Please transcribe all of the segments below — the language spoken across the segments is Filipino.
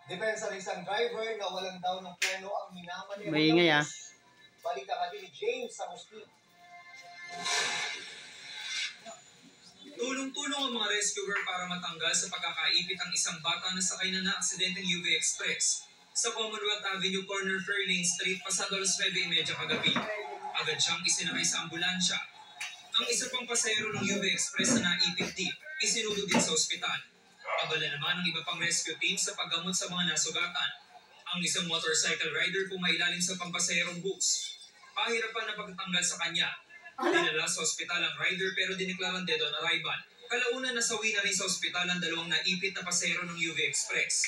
Depensa ng isang driver na walang daw ng preno ang minamaneho. Maingay ah. Balita natin ni James Agustin. Tulong-tulong ang mga rescuer para matanggal sa pagkakaipit ang isang bata na sakay na aksidenteng UV Express sa Commonwealth Avenue Corner Fairlane Street pasado alas 9:30 kagabi. Agad siyang isinakay sa ambulansya. Ang isa pang pasahero ng UV Express na naipit din, isinugod din sa ospital. Abala naman ang iba pang rescue team sa paggamot sa mga nasugatan. Ang isang motorcycle rider pumailalim sa pampasaherong bus. Pahirapan na pagtatanggal sa kanya. Dinala sa ospital ang rider pero dineklarang dead on arrival. Kalaunan nasawi na rin sa ospital ang dalawang naipit na pasahero ng UV Express.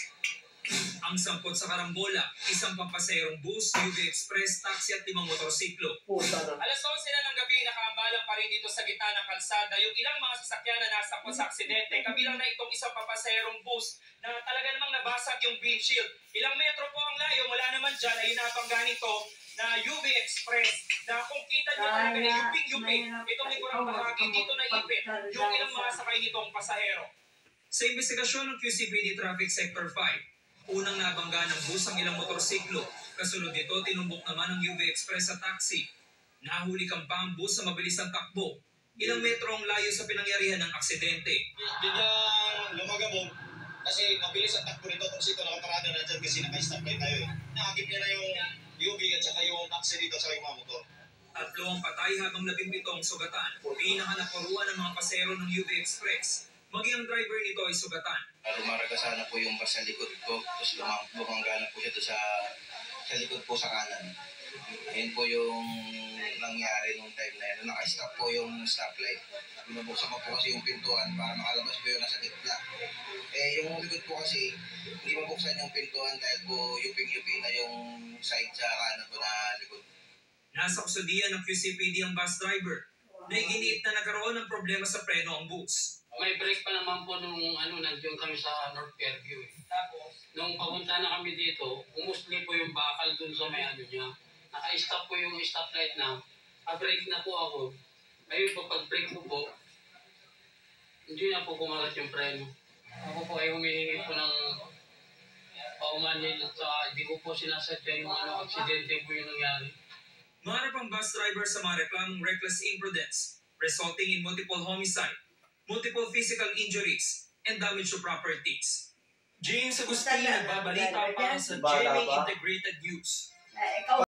Ang 10 sa karambola, isang pampasaherong bus, UV Express, taxi at 5 motorsiklo. Alas 11 na ng gabi, nakaambalang pa rin dito sa gitna ng kalsada yung ilang mga sasakyan na nasangkot sa aksidente, kabilang na itong isang pampasaherong bus na talaga namang nabasag yung windshield. Ilang metro po ang layo, mula naman dyan ay inabangga nito na UV Express na kung kita nyo talaga na yuping-yuping itong likurang bahagi dito na ipit yung ilang mga sakay nitong pasahero. Sa investigasyon ng QCPD Traffic Sector 5, unang nabangga ng bus ang ilang motorsiklo. Kasunod nito, tinumbok naman ng UV Express sa taxi. Nahuli kang pa ang bus sa mabilisang takbo. Ilang metro ang layo sa pinangyarihan ng aksidente. Bigyang lumagabog kasi mabilis ang takbo nito kung sito nakaparada na dyan kasi naka-stoplight tayo eh. Nakakip niya na yung UV at saka yung taxi dito sa yung mga motor. 3 ang patay habang 17 ang sugatan. Pinakanakuruan ng mga pasero ng UV Express. Maging ang driver nito ay sugatan. Lumaragasa na po yung bus sa likod ko, tapos bumangga na po siya sa likod po sa kanan. Ayun po yung nangyari nung time na yun. Naka-stop po yung stoplight. Binubuksan ko po kasi yung pintuan para makalabas po yung nasa gitna. Yung likod po kasi, hindi mabuksan yung pintuan dahil po yuping-yuping na yung side sa kanan po na likod. Nasa kusudian ng QCPD ang bus driver na iginiit na nagkaroon ng problema sa preno ang bus. May break pa naman po nung nandiyon kami sa North Fairview eh. Tapos, nung papunta na kami dito, umusli po yung bakal dun sa may niya. Naka-stop po yung stoplight na. Pa-break na po ako. Ngayon po, pag-break ko po, hindi na po kumagat yung preno. Ako po ay humihingi po ng paumanhin at hindi ko po sinasadya yung aksidente po yung nangyari. Maharap ang bus driver sa mga reklamong reckless imprudence, resulting in multiple homicide, multiple physical injuries, and damage to properties. James Agustin, nagbabalita para sa GMA Integrated News.